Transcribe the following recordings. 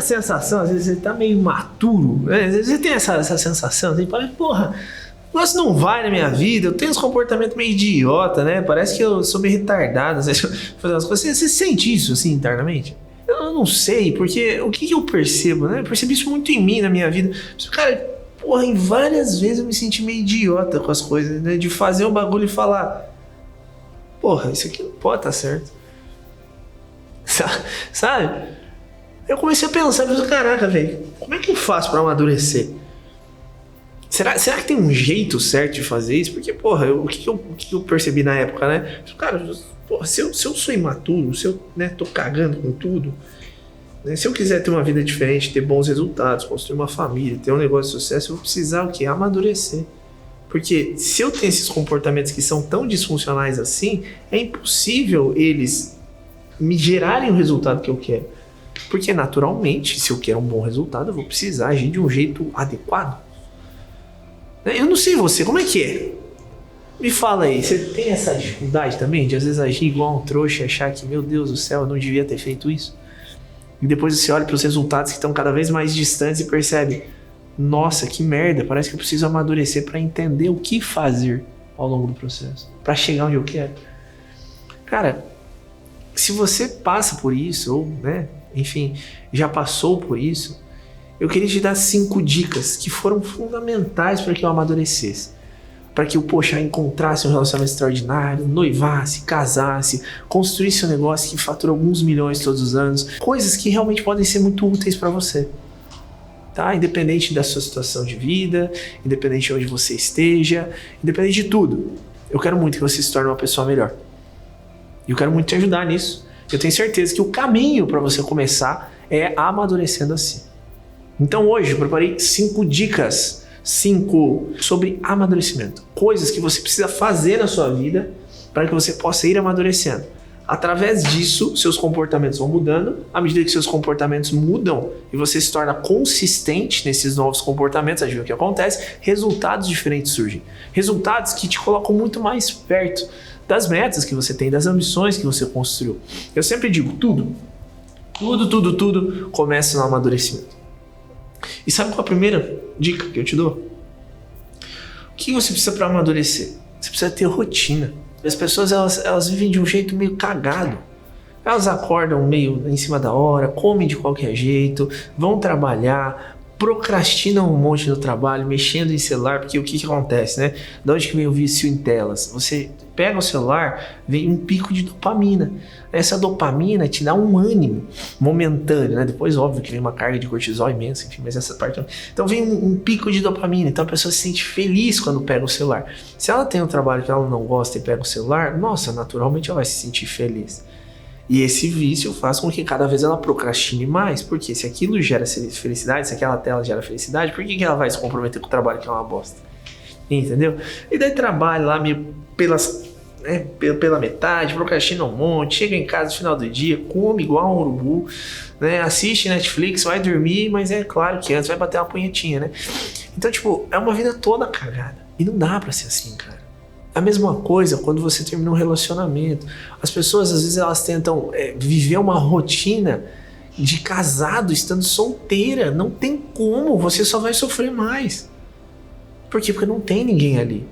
a sensação, às vezes você tá meio imaturo, né? Às vezes você tem essa sensação, você fala, porra, o negócio não vai na minha vida, eu tenho uns comportamentos meio idiota, né? Parece que eu sou meio retardado, às vezes, fazer umas coisas. Você sente isso, assim, internamente? Eu não sei, porque o que eu percebo, né? Eu percebi isso muito em mim, na minha vida. Cara, porra, em várias vezes eu me senti meio idiota com as coisas, né? De fazer um bagulho e falar, porra, isso aqui não pode estar certo. Sabe? Eu comecei a pensar, caraca, velho, como é que eu faço pra amadurecer? Será que tem um jeito certo de fazer isso? Porque, porra, o que eu percebi na época, né? Cara, porra, se eu sou imaturo, se eu, né, tô cagando com tudo, né, se eu quiser ter uma vida diferente, ter bons resultados, construir uma família, ter um negócio de sucesso, eu vou precisar o quê? Amadurecer. Porque se eu tenho esses comportamentos que são tão disfuncionais assim, é impossível eles me gerarem o resultado que eu quero. Porque, naturalmente, se eu quero um bom resultado, eu vou precisar agir de um jeito adequado. Eu não sei você, como é que é? Me fala aí, você tem essa dificuldade também de às vezes agir igual um trouxa e achar que, meu Deus do céu, eu não devia ter feito isso? E depois você olha para os resultados que estão cada vez mais distantes e percebe, nossa, que merda, parece que eu preciso amadurecer para entender o que fazer ao longo do processo, para chegar onde eu quero. Cara, se você passa por isso, ou, né, enfim, já passou por isso, eu queria te dar 5 dicas que foram fundamentais para que eu amadurecesse. Para que eu, poxa, encontrasse um relacionamento extraordinário, noivasse, casasse, construísse um negócio que fatura alguns milhões todos os anos. Coisas que realmente podem ser muito úteis para você. Tá? Independente da sua situação de vida, independente de onde você esteja, independente de tudo. Eu quero muito que você se torne uma pessoa melhor. E eu quero muito te ajudar nisso. Eu tenho certeza que o caminho para você começar é amadurecendo assim. Então hoje eu preparei 5 dicas, 5 sobre amadurecimento. Coisas que você precisa fazer na sua vida para que você possa ir amadurecendo. Através disso, seus comportamentos vão mudando. À medida que seus comportamentos mudam e você se torna consistente nesses novos comportamentos, adivinha o que acontece? Resultados diferentes surgem. Resultados que te colocam muito mais perto das metas que você tem, das ambições que você construiu. Eu sempre digo, tudo começa no amadurecimento. E sabe qual é a primeira dica que eu te dou? O que você precisa para amadurecer? Você precisa ter rotina. As pessoas elas vivem de um jeito meio cagado. Elas acordam meio em cima da hora, comem de qualquer jeito, vão trabalhar, procrastinam um monte no trabalho, mexendo em celular, porque o que acontece, né? De onde que vem o vício em telas? Você pega o celular, vem um pico de dopamina. Essa dopamina te dá um ânimo momentâneo, né? Depois, óbvio, que vem uma carga de cortisol imensa, enfim, mas essa parte... Então vem um pico de dopamina, então a pessoa se sente feliz quando pega o celular. Se ela tem um trabalho que ela não gosta e pega o celular, nossa, naturalmente ela vai se sentir feliz. E esse vício faz com que cada vez ela procrastine mais, porque se aquilo gera felicidade, se aquela tela gera felicidade, por que ela vai se comprometer com o trabalho que é uma bosta? Entendeu? E daí trabalha lá meio pela metade, procrastina um monte, chega em casa no final do dia, come igual um urubu, né? Assiste Netflix, vai dormir, mas é claro que antes vai bater uma punhetinha, né? Então, tipo, é uma vida toda cagada. E não dá pra ser assim, cara. A mesma coisa quando você termina um relacionamento. As pessoas, às vezes, elas tentam viver uma rotina de casado estando solteira. Não tem como, você só vai sofrer mais. Por quê? Porque não tem ninguém ali.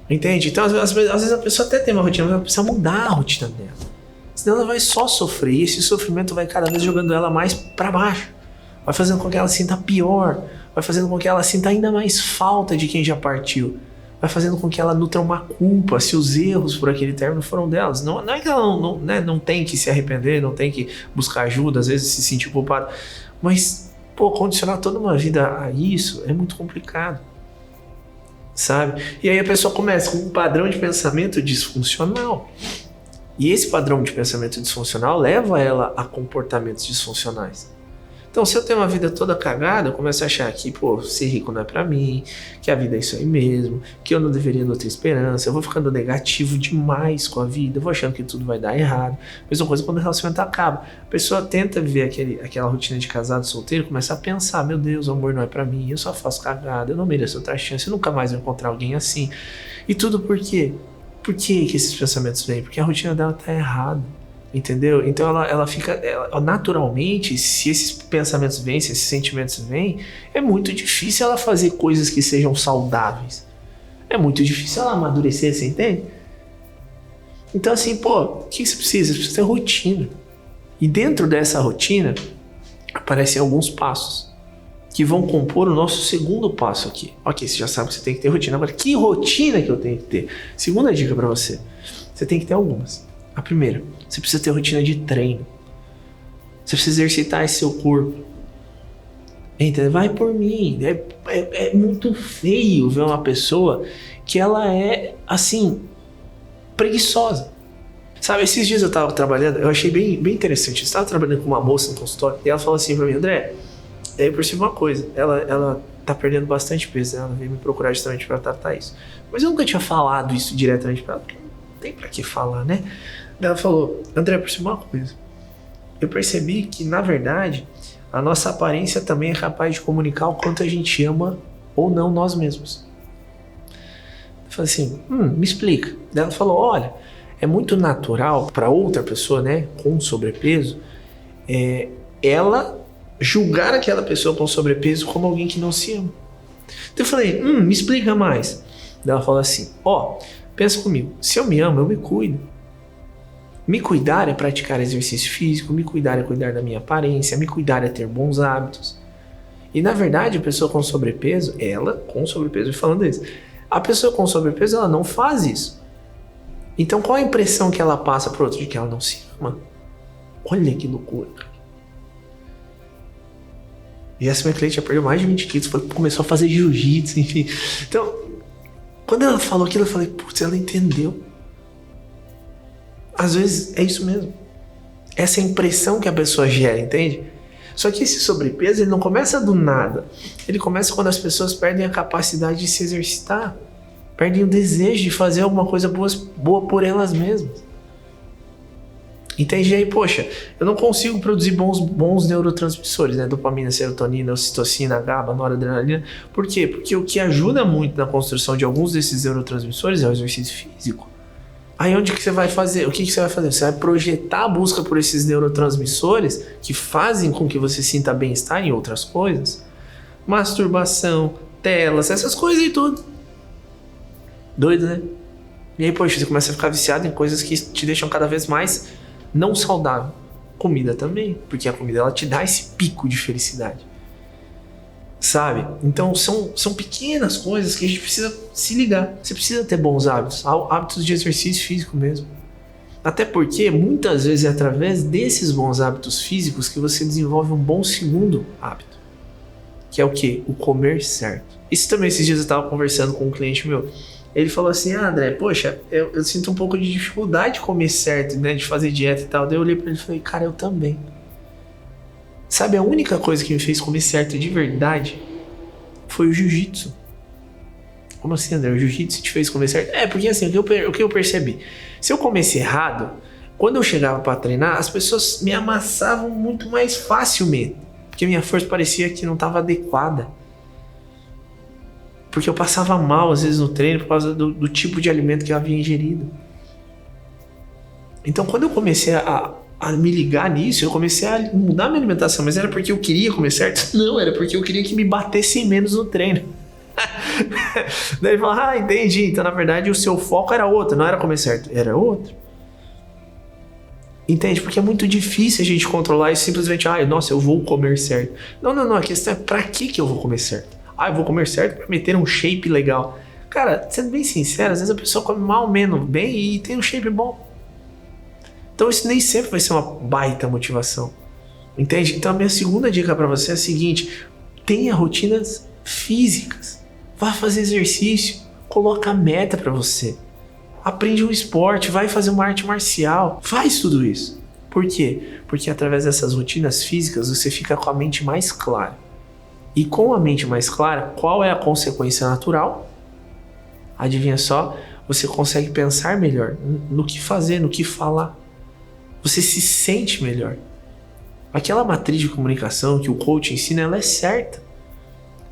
Entende? Então, às vezes a pessoa até tem uma rotina, mas ela precisa mudar a rotina dela. Senão ela vai só sofrer. E esse sofrimento vai cada vez jogando ela mais pra baixo. Vai fazendo com que ela sinta pior. Vai fazendo com que ela sinta ainda mais falta de quem já partiu. Vai fazendo com que ela nutra uma culpa se os erros por aquele término foram delas. Não é que ela não tem que se arrepender, não tem que buscar ajuda, às vezes se sentir culpada. Mas, condicionar toda uma vida a isso é muito complicado. Sabe? E aí a pessoa começa com um padrão de pensamento disfuncional. E esse padrão de pensamento disfuncional leva ela a comportamentos disfuncionais. Então, se eu tenho uma vida toda cagada, eu começo a achar que, ser rico não é pra mim, que a vida é isso aí mesmo, que eu não deveria não ter esperança, eu vou ficando negativo demais com a vida, eu vou achando que tudo vai dar errado. Mesma coisa quando o relacionamento acaba. A pessoa tenta viver aquela rotina de casado solteiro, começa a pensar, meu Deus, o amor não é pra mim, eu só faço cagada, eu não mereço outra chance, eu nunca mais vou encontrar alguém assim. E tudo por quê? Por que esses pensamentos vêm? Porque a rotina dela tá errada. Entendeu? Então ela fica... naturalmente, se esses pensamentos vêm, se esses sentimentos vêm, é muito difícil ela fazer coisas que sejam saudáveis. É muito difícil ela amadurecer, você entende? Então assim, pô, o que você precisa? Você precisa ter rotina. E dentro dessa rotina, aparecem alguns passos que vão compor o nosso segundo passo aqui. Ok, você já sabe que você tem que ter rotina. Agora, que rotina que eu tenho que ter? Segunda dica pra você. Você tem que ter algumas. A primeira, você precisa ter rotina de treino. Você precisa exercitar esse seu corpo. Entendeu? Vai por mim. É muito feio ver uma pessoa que ela é, assim, preguiçosa. Sabe, esses dias eu tava trabalhando, eu achei bem interessante. Eu estava trabalhando com uma moça no consultório e ela falou assim pra mim, André, eu percebi uma coisa, ela tá perdendo bastante peso, ela veio me procurar justamente pra tratar isso. Mas eu nunca tinha falado isso diretamente pra ela, porque não tem pra que falar, né? Ela falou, André, eu percebi uma coisa. Eu percebi que, na verdade, a nossa aparência também é capaz de comunicar o quanto a gente ama ou não nós mesmos. Eu falei assim, me explica. Daí ela falou, olha, é muito natural para outra pessoa, né, com sobrepeso, ela julgar aquela pessoa com sobrepeso como alguém que não se ama. Então eu falei, me explica mais. Daí ela falou assim, pensa comigo, se eu me amo, eu me cuido. Me cuidar é praticar exercício físico, me cuidar é cuidar da minha aparência, me cuidar é ter bons hábitos. E na verdade, a pessoa com sobrepeso, falando isso, a pessoa com sobrepeso, ela não faz isso. Então qual a impressão que ela passa pro outro? De que ela não se ama. Olha que loucura. E essa minha cliente já perdeu mais de 20 quilos, começou a fazer jiu-jitsu, enfim. Então, quando ela falou aquilo, eu falei, putz, ela entendeu. Às vezes é isso mesmo. Essa é a impressão que a pessoa gera, entende? Só que esse sobrepeso, ele não começa do nada. Ele começa quando as pessoas perdem a capacidade de se exercitar. Perdem o desejo de fazer alguma coisa boa por elas mesmas. Entende? E aí, poxa, eu não consigo produzir bons neurotransmissores, né? Dopamina, serotonina, ocitocina, GABA, noradrenalina. Por quê? Porque o que ajuda muito na construção de alguns desses neurotransmissores é o exercício físico. Aí onde que você vai fazer? O que você vai fazer? Você vai projetar a busca por esses neurotransmissores que fazem com que você sinta bem-estar em outras coisas. Masturbação, telas, essas coisas e tudo. Doido, né? E aí, poxa, você começa a ficar viciado em coisas que te deixam cada vez mais não saudável. Comida também, porque a comida ela te dá esse pico de felicidade. Sabe? Então são pequenas coisas que a gente precisa se ligar. Você precisa ter bons hábitos, hábitos de exercício físico mesmo. Até porque muitas vezes é através desses bons hábitos físicos que você desenvolve um bom segundo hábito. Que é o quê? O comer certo. Isso também, esses dias eu estava conversando com um cliente meu. Ele falou assim, André, poxa, eu sinto um pouco de dificuldade de comer certo, né? De fazer dieta e tal. Daí eu olhei pra ele e falei, cara, eu também. Sabe, a única coisa que me fez comer certo de verdade foi o jiu-jitsu. Como assim, André? O jiu-jitsu te fez comer certo? Porque assim, o que eu percebi? Se eu comesse errado, quando eu chegava pra treinar, as pessoas me amassavam muito mais facilmente. Porque minha força parecia que não estava adequada. Porque eu passava mal, às vezes, no treino, por causa do tipo de alimento que eu havia ingerido. Então, quando eu comecei a me ligar nisso, eu comecei a mudar minha alimentação. Mas era porque eu queria comer certo? Não, era porque eu queria que me batessem menos no treino. Daí ele falou, entendi. Então, na verdade, o seu foco era outro, não era comer certo, era outro. Entende? Porque é muito difícil a gente controlar isso simplesmente, nossa, eu vou comer certo. Não, a questão é pra que eu vou comer certo? Eu vou comer certo pra meter um shape legal. Cara, sendo bem sincero, às vezes a pessoa come mal ou menos bem e tem um shape bom. Então isso nem sempre vai ser uma baita motivação. Entende? Então a minha segunda dica pra você é a seguinte: tenha rotinas físicas. Vá fazer exercício. Coloca meta pra você. Aprende um esporte, vai fazer uma arte marcial. Faz tudo isso. Por quê? Porque através dessas rotinas físicas você fica com a mente mais clara. E com a mente mais clara, qual é a consequência natural? Adivinha só? Você consegue pensar melhor no que fazer, no que falar. Você se sente melhor. Aquela matriz de comunicação que o coach ensina, ela é certa.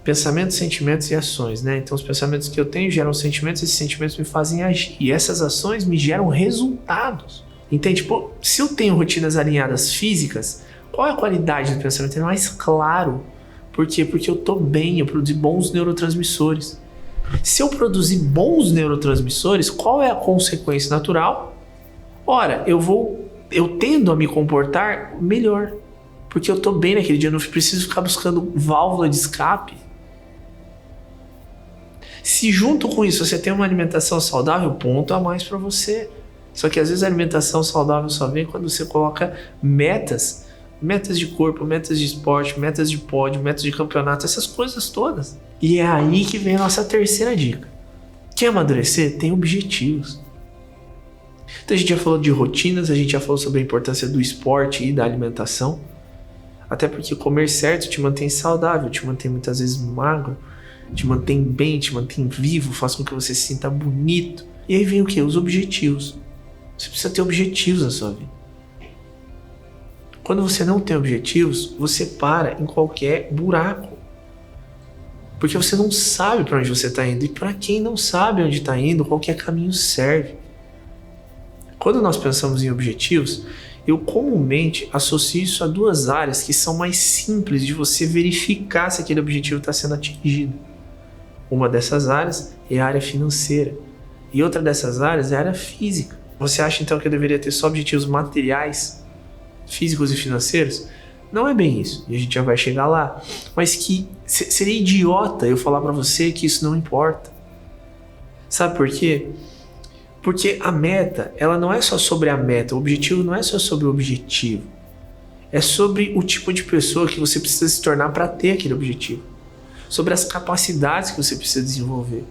Pensamentos, sentimentos e ações, né? Então os pensamentos que eu tenho geram sentimentos, esses sentimentos me fazem agir. E essas ações me geram resultados. Entende? Pô, se eu tenho rotinas alinhadas físicas, qual é a qualidade do pensamento? É mais claro. Por quê? Porque eu tô bem, eu produzi bons neurotransmissores. Se eu produzir bons neurotransmissores, qual é a consequência natural? Ora, eu tendo a me comportar melhor. Porque eu tô bem naquele dia, eu não preciso ficar buscando válvula de escape. Se junto com isso você tem uma alimentação saudável, ponto a mais para você. Só que às vezes a alimentação saudável só vem quando você coloca metas de corpo, metas de esporte, metas de pódio, metas de campeonato, essas coisas todas. E é aí que vem a nossa terceira dica. Quer amadurecer? Tem objetivos. Então a gente já falou de rotinas, a gente já falou sobre a importância do esporte e da alimentação. Até porque comer certo te mantém saudável, te mantém muitas vezes magro, te mantém bem, te mantém vivo, faz com que você se sinta bonito. E aí vem o quê? Os objetivos. Você precisa ter objetivos na sua vida. Quando você não tem objetivos, você para em qualquer buraco. Porque você não sabe para onde você está indo. E para quem não sabe onde está indo, qualquer caminho serve. Quando nós pensamos em objetivos, eu comumente associo isso a duas áreas que são mais simples de você verificar se aquele objetivo está sendo atingido. Uma dessas áreas é a área financeira. E outra dessas áreas é a área física. Você acha então que eu deveria ter só objetivos materiais, físicos e financeiros? Não é bem isso, e a gente já vai chegar lá. Mas que seria idiota eu falar para você que isso não importa. Sabe por quê? Porque a meta, ela não é só sobre a meta, o objetivo não é só sobre o objetivo. É sobre o tipo de pessoa que você precisa se tornar para ter aquele objetivo. Sobre as capacidades que você precisa desenvolver.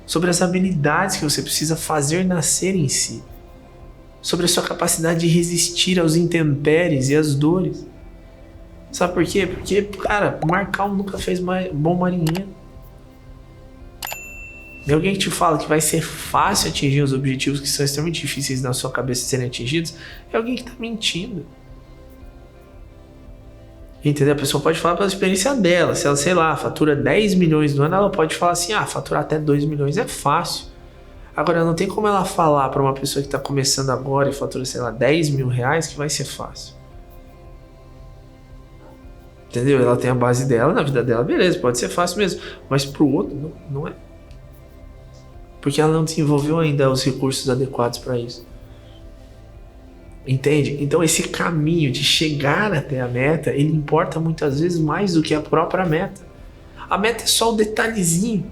Sobre as habilidades que você precisa fazer nascer em si. Sobre a sua capacidade de resistir aos intempéries e às dores. Sabe por quê? Porque, cara, Marcal nunca fez bom marinheiro. E alguém que te fala que vai ser fácil atingir os objetivos que são extremamente difíceis na sua cabeça de serem atingidos, é alguém que tá mentindo. Entendeu? A pessoa pode falar pela experiência dela. Se ela, sei lá, fatura 10 milhões no ano, ela pode falar assim, faturar até 2 milhões é fácil. Agora, não tem como ela falar para uma pessoa que está começando agora e fatura, sei lá, 10 mil reais que vai ser fácil. Entendeu? Ela tem a base dela, na vida dela, beleza, pode ser fácil mesmo. Mas pro outro, não é. Porque ela não desenvolveu ainda os recursos adequados para isso. Entende? Então esse caminho de chegar até a meta, ele importa muitas vezes mais do que a própria meta. A meta é só o detalhezinho.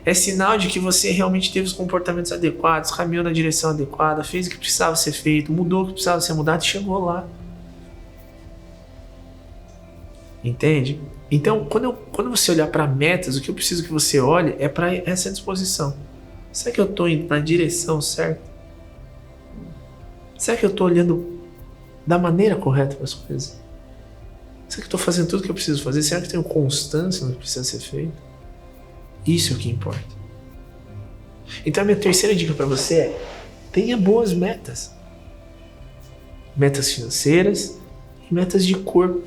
É sinal de que você realmente teve os comportamentos adequados, caminhou na direção adequada, fez o que precisava ser feito, mudou o que precisava ser mudado e chegou lá. Entende? Então, quando você olhar para metas, o que eu preciso que você olhe é para essa disposição. Será que eu estou indo na direção certa? Será que eu estou olhando da maneira correta para as coisas? Será que eu estou fazendo tudo o que eu preciso fazer? Será que eu tenho constância no que precisa ser feito? Isso é o que importa. Então a minha terceira dica para você é: tenha boas metas. Metas financeiras e metas de corpo.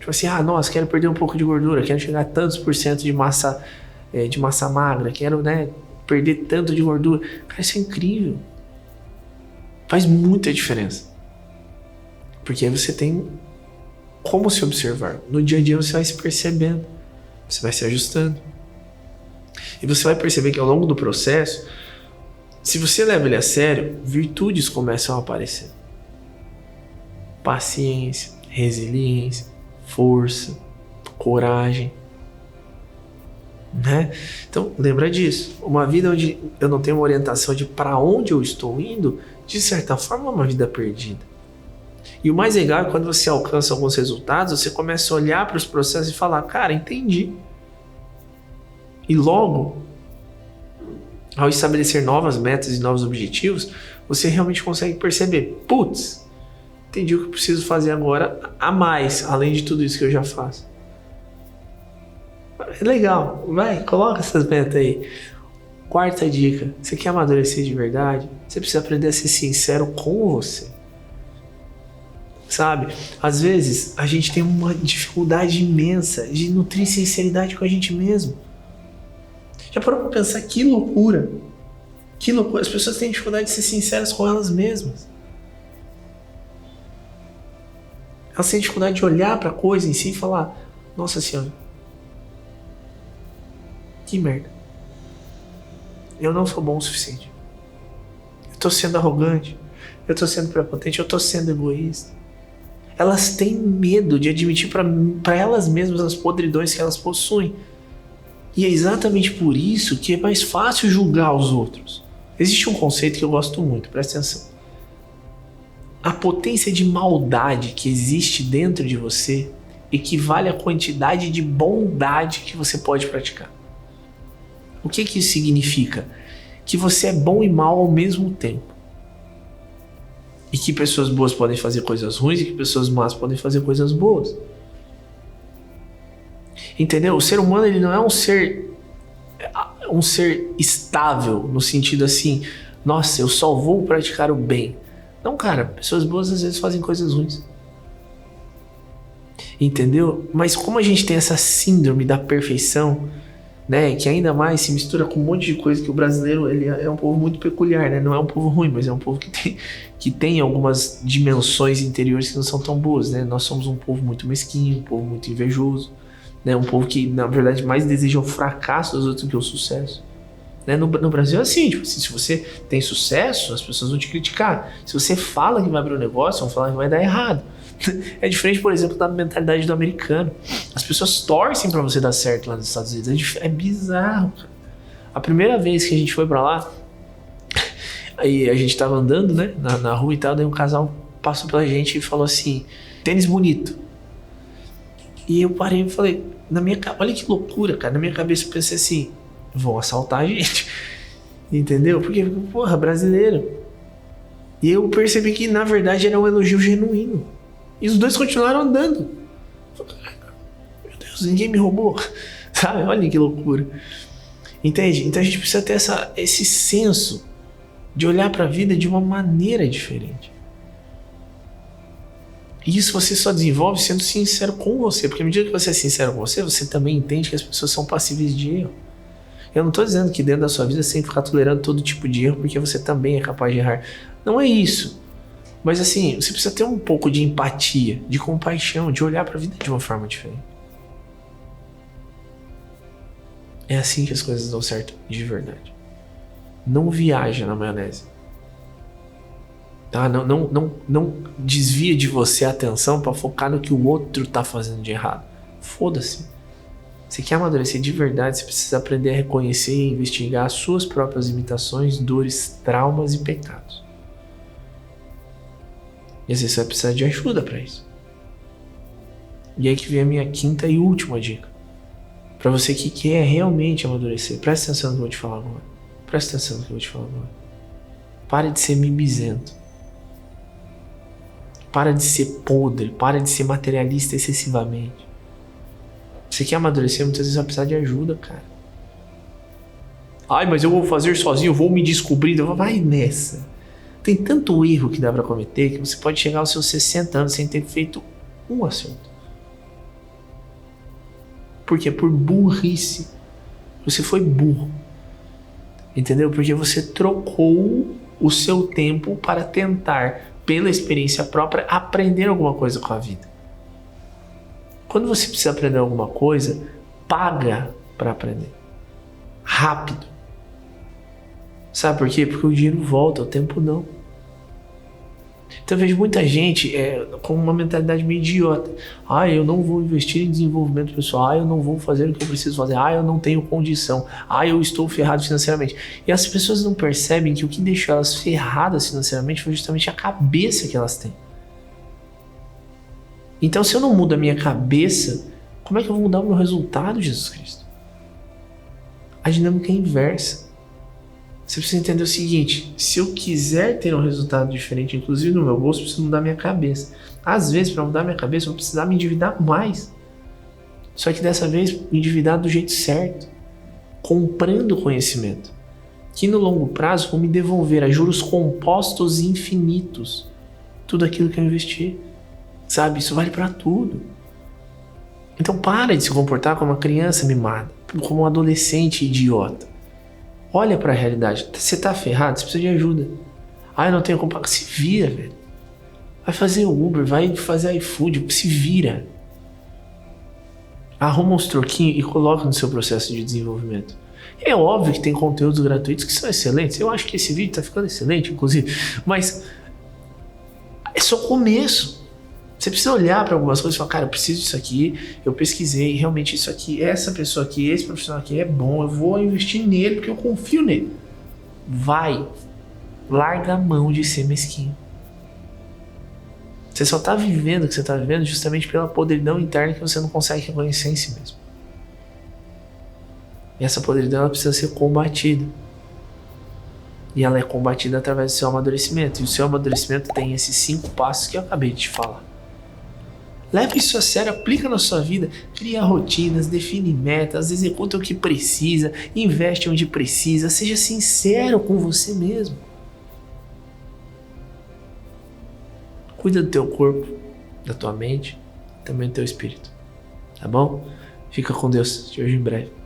Tipo assim, nossa, quero perder um pouco de gordura, quero chegar a tantos por cento de massa magra, quero, perder tanto de gordura. Cara, isso é incrível. Faz muita diferença. Porque aí você tem como se observar. No dia a dia você vai se percebendo, você vai se ajustando. E você vai perceber que ao longo do processo, se você leva ele a sério, virtudes começam a aparecer. Paciência, resiliência, força, coragem. Né? Então, lembra disso. Uma vida onde eu não tenho uma orientação de para onde eu estou indo, de certa forma é uma vida perdida. E o mais legal é quando você alcança alguns resultados, você começa a olhar para os processos e falar, cara, entendi. E logo, ao estabelecer novas metas e novos objetivos, você realmente consegue perceber, putz, entendi o que eu preciso fazer agora a mais, além de tudo isso que eu já faço. Legal, vai, coloca essas metas aí. Quarta dica, você quer amadurecer de verdade? Você precisa aprender a ser sincero com você. Sabe, às vezes a gente tem uma dificuldade imensa de nutrir sinceridade com a gente mesmo. Já parou pra pensar que loucura? Que loucura, as pessoas têm dificuldade de ser sinceras com elas mesmas. Elas têm dificuldade de olhar para a coisa em si e falar: nossa senhora, que merda. Eu não sou bom o suficiente. Eu tô sendo arrogante. Eu tô sendo prepotente. Eu tô sendo egoísta. Elas têm medo de admitir para elas mesmas as podridões que elas possuem. E é exatamente por isso que é mais fácil julgar os outros. Existe um conceito que eu gosto muito, presta atenção. A potência de maldade que existe dentro de você equivale à quantidade de bondade que você pode praticar. O que isso significa? Que você é bom e mal ao mesmo tempo. E que pessoas boas podem fazer coisas ruins e que pessoas más podem fazer coisas boas. Entendeu? O ser humano, ele não é um ser estável, no sentido assim, nossa, eu só vou praticar o bem. Não, cara, pessoas boas às vezes fazem coisas ruins. Entendeu? Mas como a gente tem essa síndrome da perfeição, né, que ainda mais se mistura com um monte de coisa, que o brasileiro, ele é um povo muito peculiar, né? Não é um povo ruim, mas é um povo que tem algumas dimensões interiores que não são tão boas, né? Nós somos um povo muito mesquinho, um povo muito invejoso, né? Um povo que, na verdade, mais deseja o fracasso dos outros do que o sucesso. Né? No Brasil é assim, tipo, se você tem sucesso, as pessoas vão te criticar. Se você fala que vai abrir um negócio, vão falar que vai dar errado. É diferente, por exemplo, da mentalidade do americano. As pessoas torcem pra você dar certo lá nos Estados Unidos. É bizarro, cara. A primeira vez que a gente foi pra lá, aí a gente tava andando, né, na rua e tal, daí um casal passou pela gente e falou assim: tênis bonito. E eu parei e falei, olha que loucura, cara. Na minha cabeça eu pensei assim: vão assaltar a gente. Entendeu? Porque, porra, brasileiro. E eu percebi que, na verdade, era um elogio genuíno. E os dois continuaram andando. Meu Deus, ninguém me roubou. Sabe? Olha que loucura. Entende? Então a gente precisa ter esse senso de olhar para a vida de uma maneira diferente. E isso você só desenvolve sendo sincero com você. Porque à medida que você é sincero com você, você também entende que as pessoas são passíveis de erro. Eu não estou dizendo que dentro da sua vida você tem que ficar tolerando todo tipo de erro, porque você também é capaz de errar. Não é isso. Mas assim, você precisa ter um pouco de empatia, de compaixão, de olhar para a vida de uma forma diferente. É assim que as coisas dão certo de verdade. Não viaja na maionese. Tá? Não desvia de você a atenção para focar no que o outro tá fazendo de errado. Foda-se. Você quer amadurecer de verdade, você precisa aprender a reconhecer e investigar as suas próprias limitações, dores, traumas e pecados. E às vezes você vai precisar de ajuda para isso. E aí que vem a minha quinta e última dica. Para você que quer realmente amadurecer, presta atenção no que eu vou te falar agora. Presta atenção no que eu vou te falar agora. Para de ser mimizento. Para de ser podre. Para de ser materialista excessivamente. Você quer amadurecer, muitas vezes vai precisar de ajuda, cara. Ai, mas eu vou fazer sozinho, eu vou me descobrir. Vai nessa. Tem tanto erro que dá pra cometer que você pode chegar aos seus 60 anos sem ter feito um acerto. Porque por burrice. Você foi burro. Entendeu? Porque você trocou o seu tempo para tentar, pela experiência própria, aprender alguma coisa com a vida. Quando você precisa aprender alguma coisa, paga para aprender. Rápido. Sabe por quê? Porque o dinheiro volta, o tempo não. Então eu vejo muita gente com uma mentalidade meio idiota. Ah, eu não vou investir em desenvolvimento pessoal. Ah, eu não vou fazer o que eu preciso fazer. Ah, eu não tenho condição. Ah, eu estou ferrado financeiramente. E as pessoas não percebem que o que deixou elas ferradas financeiramente foi justamente a cabeça que elas têm. Então, se eu não mudo a minha cabeça, como é que eu vou mudar o meu resultado, Jesus Cristo? A dinâmica é inversa. Você precisa entender o seguinte: se eu quiser ter um resultado diferente, inclusive no meu bolso, eu preciso mudar minha cabeça. Às vezes, para mudar minha cabeça, eu vou precisar me endividar mais. Só que dessa vez, me endividar do jeito certo, comprando conhecimento, que no longo prazo vão me devolver a juros compostos infinitos tudo aquilo que eu investi. Sabe? Isso vale para tudo. Então para de se comportar como uma criança mimada, como um adolescente idiota. Olha para a realidade. Você tá ferrado, você precisa de ajuda. Ah, eu não tenho como pagar. Se vira, velho. Vai fazer Uber, vai fazer iFood, se vira. Arruma uns troquinhos e coloca no seu processo de desenvolvimento. É óbvio que tem conteúdos gratuitos que são excelentes. Eu acho que esse vídeo tá ficando excelente, inclusive. Mas é só começo. Você precisa olhar para algumas coisas e falar, cara, eu preciso disso aqui, eu pesquisei, realmente isso aqui, essa pessoa aqui, esse profissional aqui é bom, eu vou investir nele porque eu confio nele. Vai. Larga a mão de ser mesquinho. Você só tá vivendo o que você tá vivendo justamente pela podridão interna que você não consegue reconhecer em si mesmo. E essa podridão ela precisa ser combatida. E ela é combatida através do seu amadurecimento. E o seu amadurecimento tem esses 5 passos que eu acabei de te falar. Leve isso a sério, aplica na sua vida, cria rotinas, define metas, executa o que precisa, investe onde precisa, seja sincero com você mesmo. Cuida do teu corpo, da tua mente, também do teu espírito. Tá bom? Fica com Deus. Te vejo em breve.